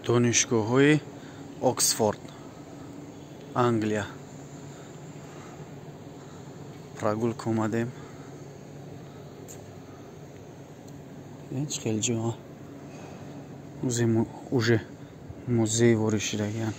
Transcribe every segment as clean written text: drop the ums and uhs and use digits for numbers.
دانشگاه‌های اکسفورد انگلیا прогулка اومدیم. هیچ خیلی جا уже музей воришидаган.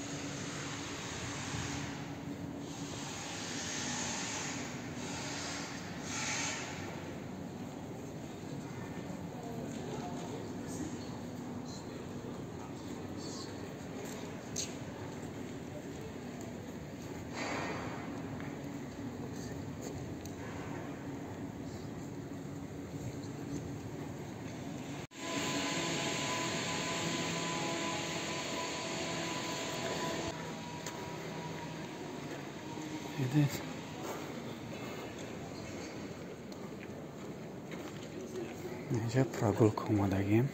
اینجا прогулка اومدگیم.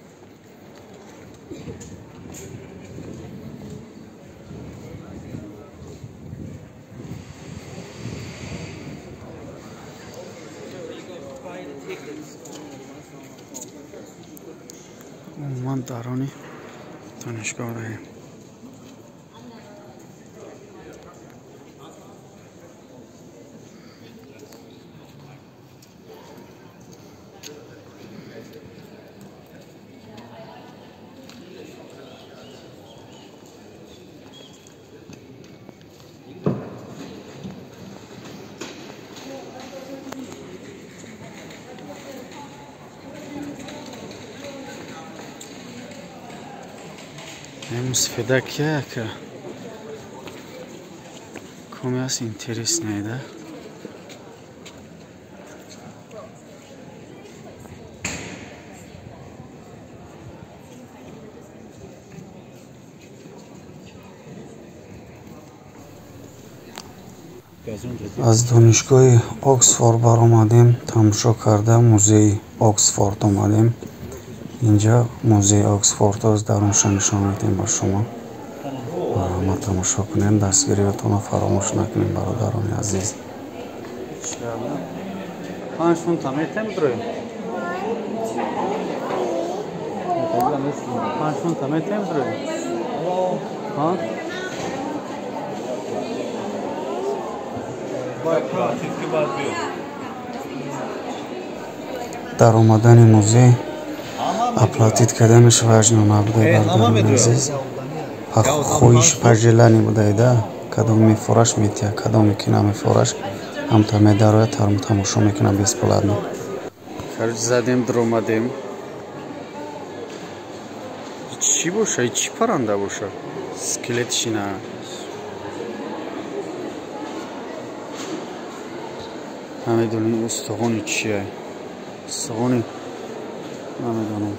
من درونی دانشگاه داریم. Имус федакяка. Комяс интересная, да? از دانشگاه اکسفورد برآمدیم، تماشا کرده موزه اکسفورد اومدیم. اینجا موزه اکسفورد است، درونش نشان میدیم با شما. ما تماشا کنیم، دستگیریاتون رو فراموش نکنیم برادران عزیز. 5 فونت میتیم برویم. 5 فونت میتیم برویم. ها؟ در اومدن موزه اپلاتید کردنش وجه نبوده برادران عزیز. خویش پرجلانی بوده ایده کدام میفورش میتیه کدام که نمیفورش هم تا میداره تماشا میکنه بیسپولادنه. خرج زدیم در اومدیم. چی باشه؟ چی پرنده باشه؟ سکلتشی نه. نمیدونی استخونی چیه؟ استخونی نمیدونم.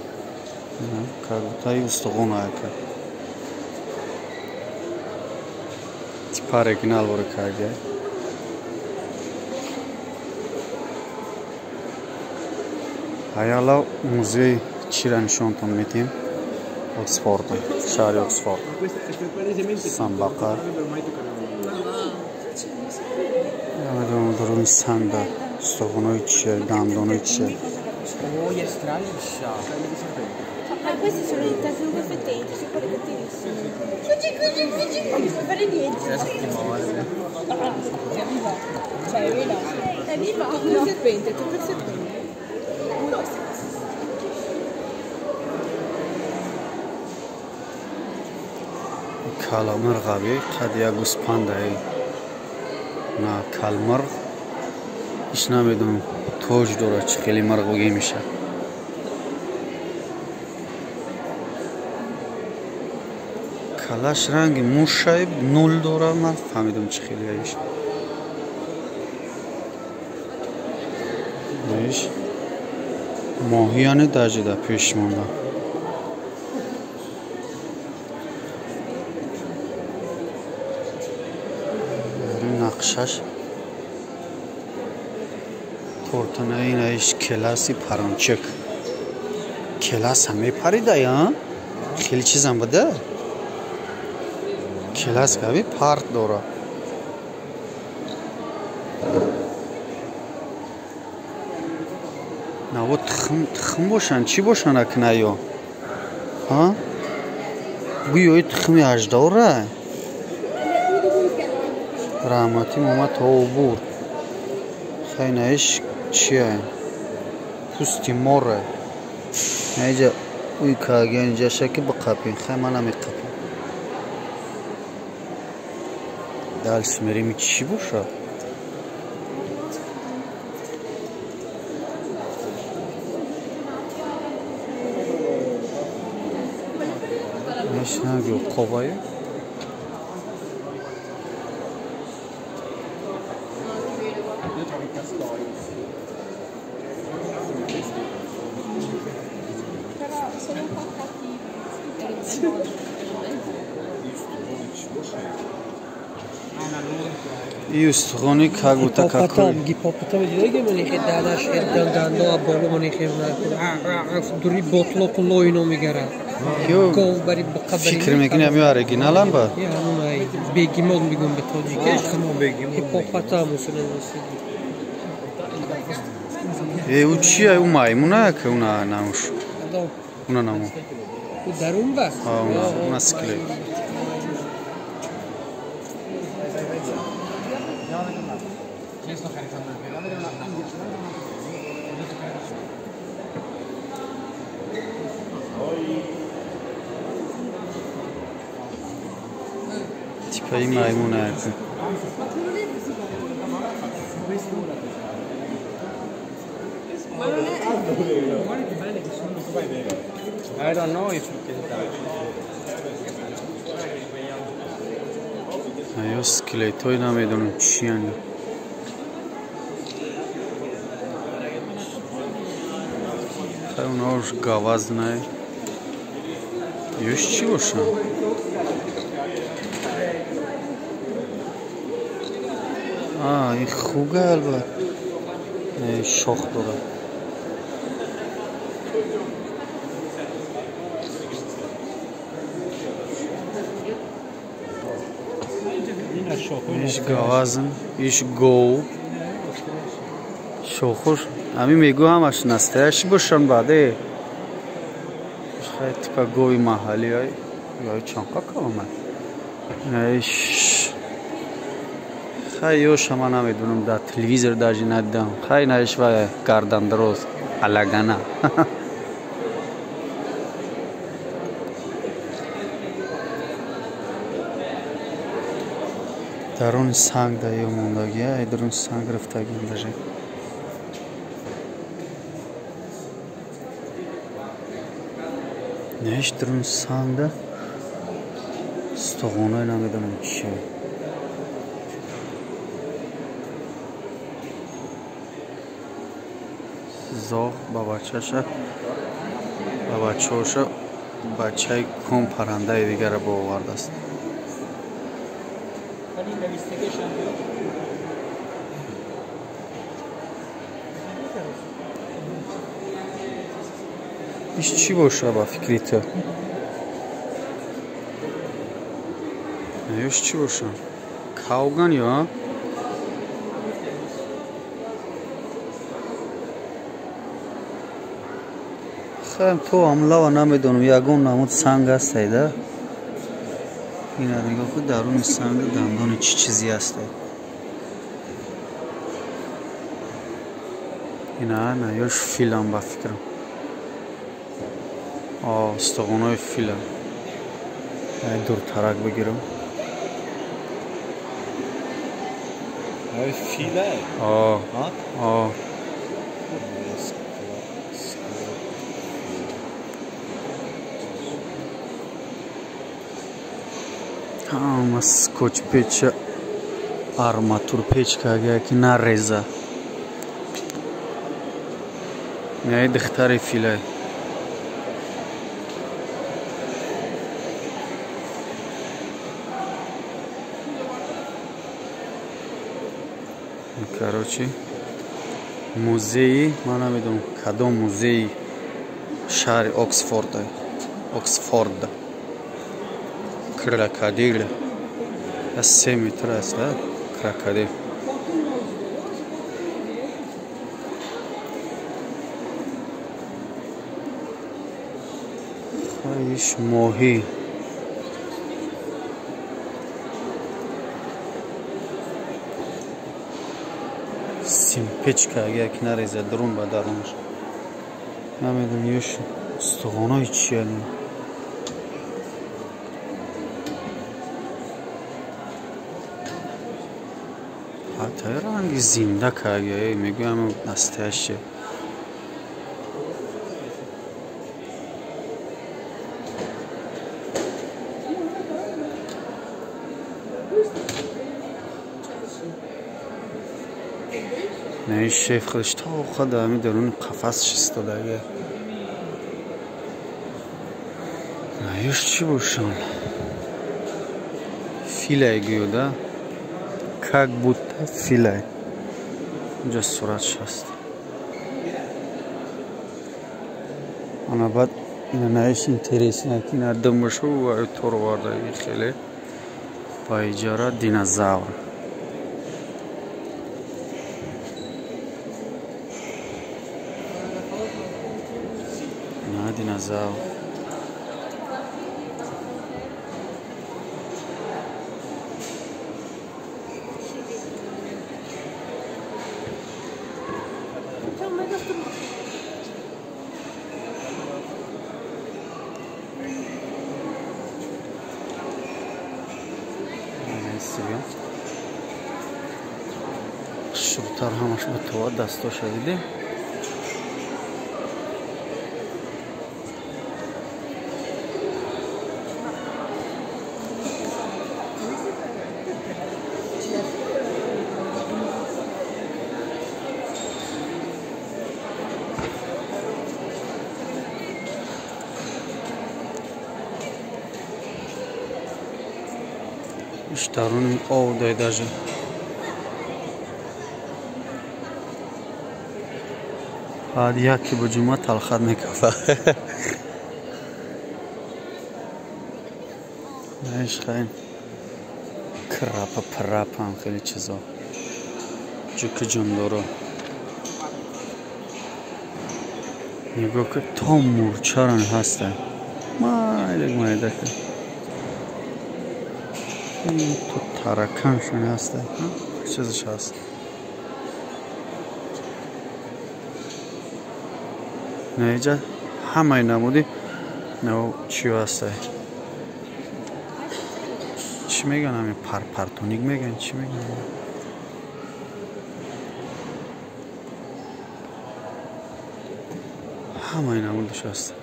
کارتای استخون آیکه. تیپ اورجینال ورکاگه. حالا موزه چی را نشانتون میدیم؟ اکسفورد، شهر اکسفورد. سنباقر. نمیدونم درون سنگ استخونای چیه؟ دندانای چیه؟ Ma questi sono i tartarughe fettenti, sono quelli cattivissimi. Fuggi, non puoi fare niente. Cioè, è viva. È viva? Tocca il serpente, tocca il serpente. کالمرغ آبی قدیا گوسپنده ای. نه کالمرغ. ایش نمیدونم توج داره چه خیلی مرغوگی میشه. کلاش رنگ موشای نول داره من فهمیدم چه خیلی ایش. ایش ماهیانه داجیده پیش مونده. نقشش تورتنه این ایش کلاسی پرانچک. کلاس همه پریده یا؟ خیلی چیز هم بوده؟ کلاس که پارت داره. نه و تخم باشن چی باشن اکنه یا؟ ها؟ گویی تخمی اجداره رحمتی اومد تا عبور خیلی چیه پوستی مره اینجا اوی که اگه اینجا شکی بقپین خیلی من همی قپین دلش میریم چی باشه ایش نگو قوایی ای استخوانی کگو تا ککوی گیپاپتام دیده که منیخی دادش دنده بالا منیخی دوری بطلو کلو اینو میگره گاو بری بقبری فکر میکنی همی اورگینال هم با یه همونایی بگیمال میگم به تاجیکش گیپاپتام موسونه او چیه او مایمونه که اونا نموش اونا نمو او درون با اونا سکلی تیپایی مایمونه هرکن I don't know if you can tell. ایو سکلیت های نمیدونم چی هنگه خیلی اونهاش گاواز نه ایوش چی باشن این خوگه البته شاخ داره ایش گوازن ایش گو شوخوش همی میگو همش نستهش باشن بعده خیلی تیپا گوی محلی های یا چانقا که آمد ایش خیلی یوش همه نمیدونم در تلویزر داجی ندیدم خیلی نایش و گردن دروز علگانه درون سنگ دا یه موندگیه درون سنگ رفتگی اندازه نهش درون سنگ دا استخونه نمیدونم چیه زاغ با بچهشه با بچهوشه بچه کم پرنده دیگر رو باورده است ایش چی باشه با فکری تو؟ ایش چی باشه؟ کاوگان یا؟ خیلی تو عمله و نمیدونم یکون نمود سنگ هست ایده این نگاه که درون سنگ دندان چی چیزی هسته این نه یاش فیلم با فکرم استخونای فیلم دور ترک بگیرم فیله؟ سکوچ پیچ آرماتور پیچ که گیا که نریزه میای دختری فیله короче музей من نمیدونم کدام موزه شهر اکسفورد کراکادیل از 3 متر است کراکادیل خیش ماهی печкаги як нареза дрон ба дарунаш намедонам ёш устухонои чия ҳатаи ранги зинда кардия мегӯям настоящее نه شیف خودش تا خود همی درون قفس ایستاده نهیش چی باشن فیله گیوده как будто филе اینجا صورتش هست اما بعد اینا نهیش اینترسی که اینا دمشو و طور وارده خیلی با اجاره دینازور دینازور شروطار همش به تو دستا شدیده iştarının oğdaydı acı. Hadi ya ki bu cuma talhat ne kafa. Ne iş kayın? Krapa prapa خیلی چیزا. جوک جندورو. نگاه که تا مورچارن هسته. مایده که. تو ترکانشون هسته. چیزش هست. نه اینجا همه نمودی نه چی هسته چی میگن همین پرپرتونیک میگن چی میگن همه نمودش هسته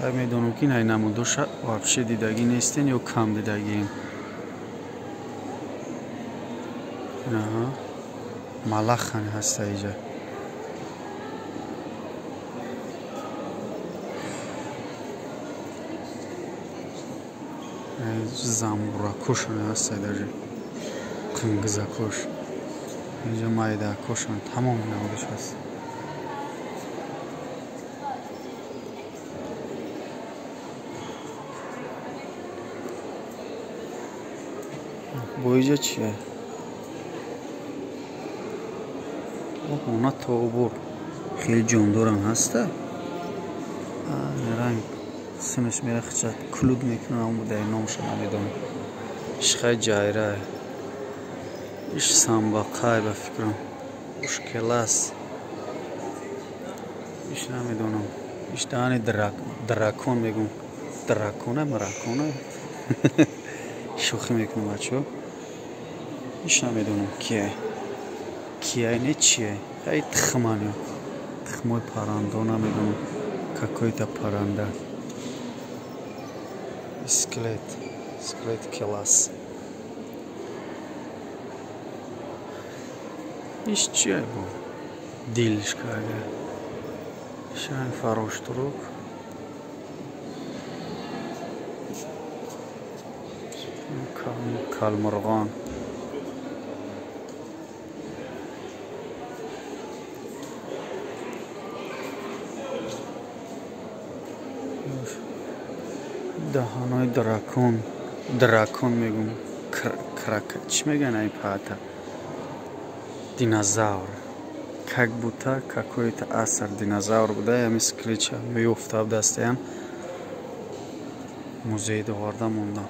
خیلی میدونم که این نمودش وابشه دیدگی نیستین یا کم دیدگی نه ملخن هسته اینجا زنبوراکوشون هسته درجه قنگزاکوش اینجا مایداکوشون تمام نمودش هست بویجا چیه؟ اونا توبور خیلی جوندورم هسته رنگ سنش میره خچت کلود میکنه اون بوده نامش نمیدونم ایش خیلی جایره ایش سنباقه به فکرم مشکل است ایش نمیدونم ایش دانی دراکون میگم دراکونه مراکونه شوخی میکنم بچه ایش نمیدونم کیه اینه چیه خیلی تخمانه تخمای پرنده نمیدونم какой-то паранда скелет класс из чего дилишка шан фароштрук калмарган دهانای دراکون میگم کرک چی میگن این پاتا دینازور как будто какой-то асар динозавр буда я мисклича меуфтаб дастаям музей доварда монда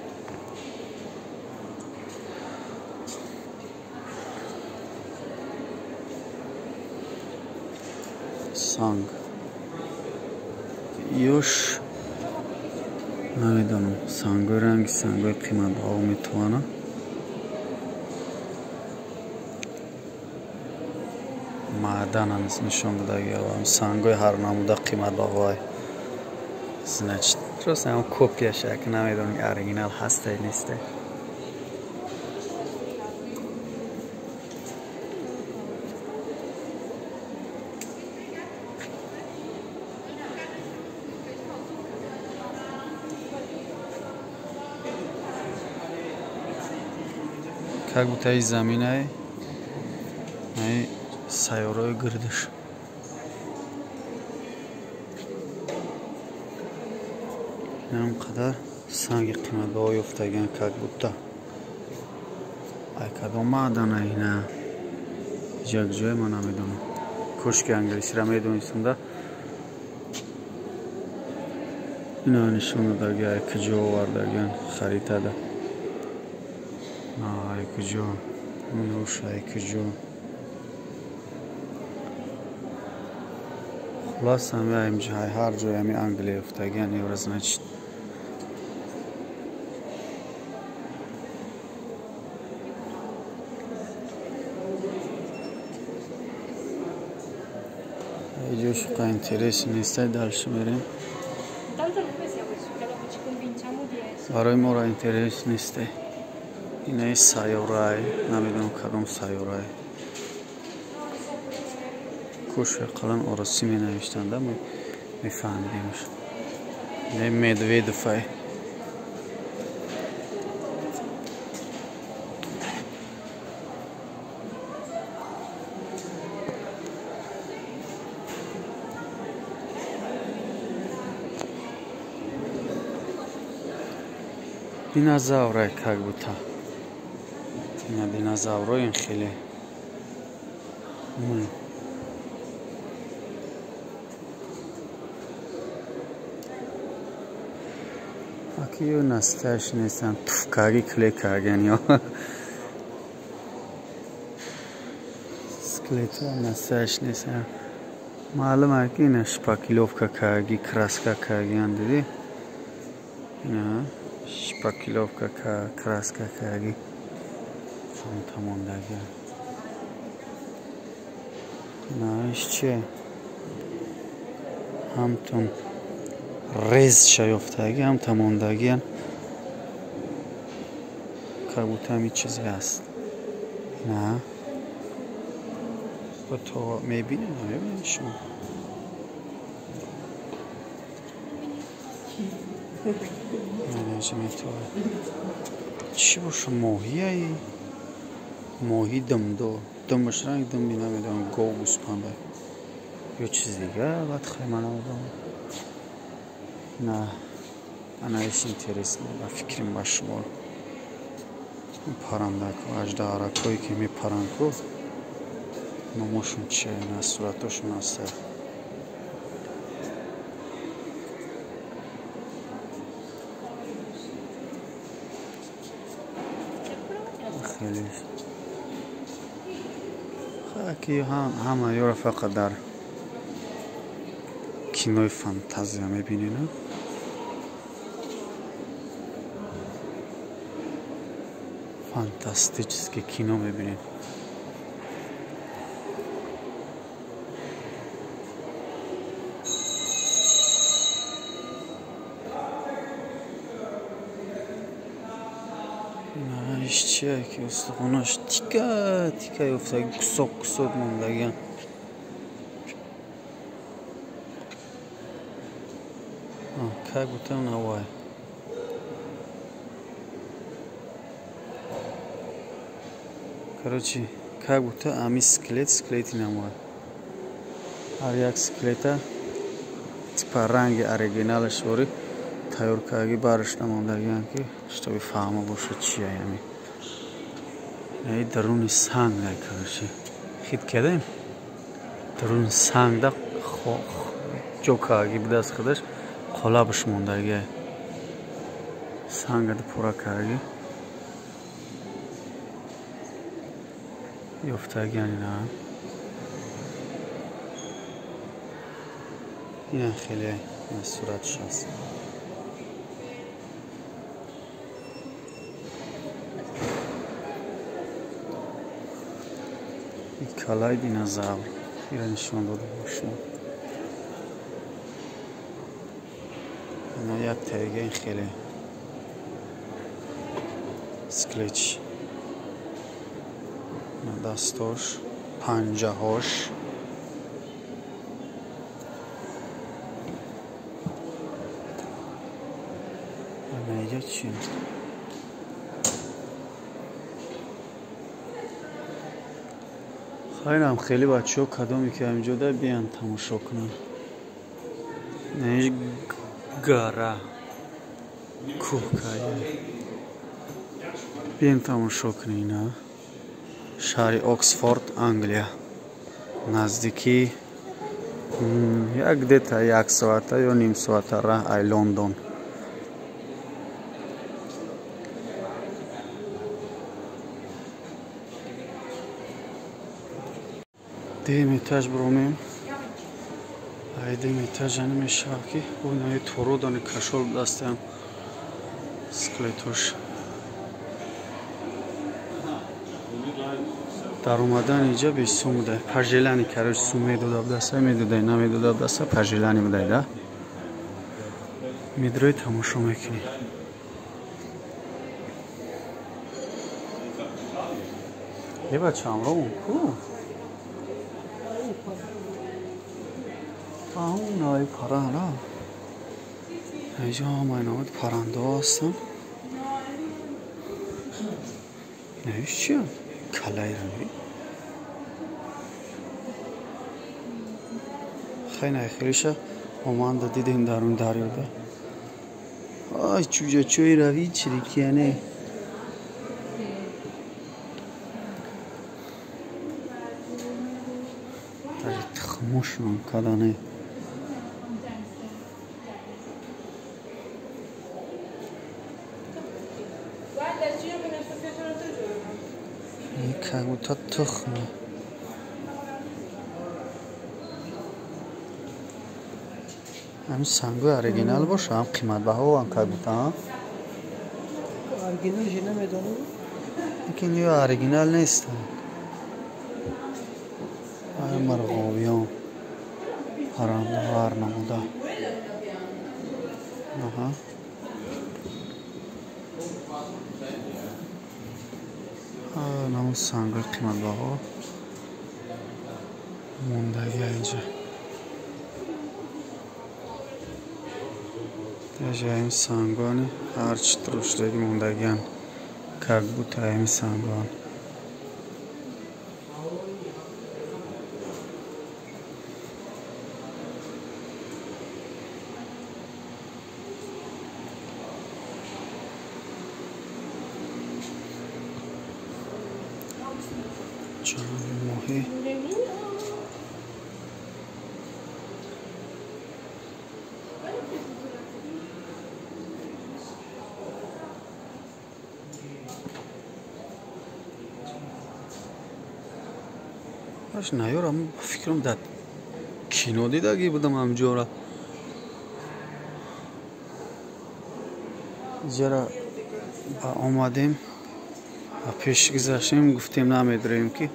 санг ёш намедонам сангои ранги сангои қиматбаҳо метавонад маъдан ҳанӯз нишон додагиам сангои ҳар намуда қиматбаҳое значит просто ҳам копия шак намедонам оригинал ҳастай нестай как будто из заминаи сайёраи гирдиш инам қадар санги қиматбаҳо ёфтагиан как будто ай кадом маъдана ина як ҷое ман намедонам кӯшки англисиро медонистам ина нишон додаги ай куҷо овардагиан харитада ай куҷо нӯш ай куҷо хулос ҳар ҷои ҳами англия ёфтагиан евро значит ҷо шуқа интереси нестай дальше мерем барои моро интерес нестай инаи сайёрае намедонам кадом сайёрае кӯши қалан ороси менавиштанда мефаҳмидемш не медведовай динозаврай как будто ина динозавроин хеле акиё насташ нестан туфкаги кле карган ё склета насташ нестан маълум аст ки ина шпакиловка карги краска каргиан диди ина шпакиловка краска карги тамондаги наиш че ҳамтон резша ёфтаги ҳам тамондагиан как будто ҳами чизе аст на то мебинед намебинед шумо чӣ боша моҳияи моҳӣ дымдор дымаш ранг дымби намедонам гов гӯспанда ё чиз дигар ватхай ман намедонам на анаиш интересно ба фикрам ба шумо паррандаку аждаҳаракҳое ки мепаранку номошун чия ина суратошун аста хеле ки ҳама ёро фақат дар кинои фантазия мебинена фантастическое кино мебинед чия ки устухонаш тика тика ёфтаги кусок кусок мондагиан как будто навай короче как будто ами склети намояд ҳар як склета типа ранги оригиналаш бори тайёркаги бараш намондагиан ки чтобы фаҳма бошад чия ями ай даруни санг короче хит кардем даруни сангда ҷокаги бидаст худаш қолабаш мондаги сангада пура карги ёфтагиан ина این خیلی صورتش هست. این کالای دینозاور این نشون داده باشم. اینا یک تایگه این خیلی اسکلچ دستاش پنجه هاش اینجا چیه؟ خیلی خیلی بچه ها کدامی که اینجا ده بیان تماشا کنن. اینجا گاره کوهکایه بیان تماشا کنن. اینا شهر اکسفورد انگلیا نزدیکی یک دیتا یک ساعته یا نیم ساعته راه ای لندن. دیم ایتاج برومیم ای دیم ایتاج نمیشه که اون ای تورو دانی کشول دستم سکلیتوش در اومدن اینجا بیش سوم ده پرژلانی کارش سومی دو داب دسته میدوده نمیدوده داب دسته پرژلانی بوده ده میدروی تماشا میکنی. یه بچه هم رو اون کو اون نای پرانه اینجا همه نامد پرنده هستن. نویش چیه؟ کلای روی خیلی خیلیشه همانده دیدیم در اون دریا ده. آی چوجه چوی روی چریکیانه خموش من کدانه کبوتر تخمه همین سنگو اورجینال باشه هم قیمت بها هم کبوتر هم اورجینالش نمیدونه لیکن یه اورجینال نیست. مرغابیان پرنده هر نموده نمو سنگ قیمت بها موندگی اینجا اینجا این سنگانی هرچی تروشدگی موندگی هم کگ بود این سنگان ماهی باش نیارم فکرم داد کینو دیدگی بودم همجورا جرا آمدیم پیش گذاشتیم گفتیم نمیدونیم که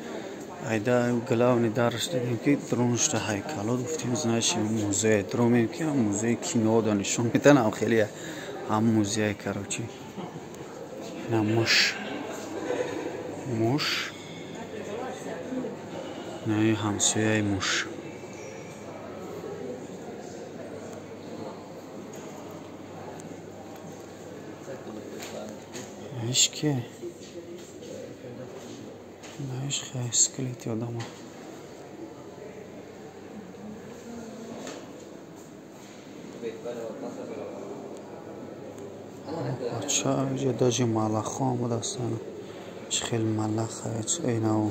ایدا گلاونی دارش دیدیم که درونش تا هیکلات گفتیم زنش موزه درومیم که موزه کینو دانشون میتونم خیلی هم موزه کراچی نه موش نه همسایه موش ایش که نایش خیلی اسکلیت یادم بچه اینجا داجی ملخ آمده هستن چه خیلی ملخ هست اینه و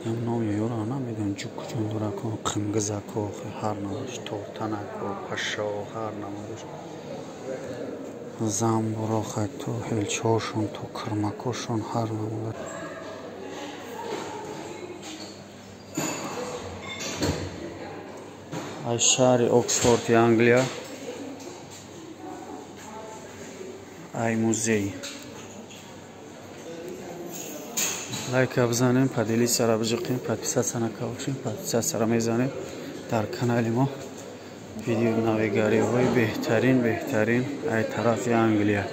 نام یورا نمیدون جوک جندوره کن قمگزه کن هر نامش توتنه کن پشا هر نامش زنبورا خیلی تو هلچهاشون تو کرمکاشون هر نامش از شهر اکسفورد انگلیا. ای موزه لایک بزنیم، پدیلی سر بجقیم، подписаться на кавшин, подписаться میزنیم در کانال ما. ویدیو ناویگاری های بهترین ای طرف انگلیا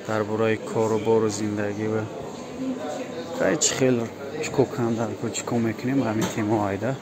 در برای کار و بار و زندگی و خیلی خیلی چکو کم در کو چکو میکنیم همین تیمو ایده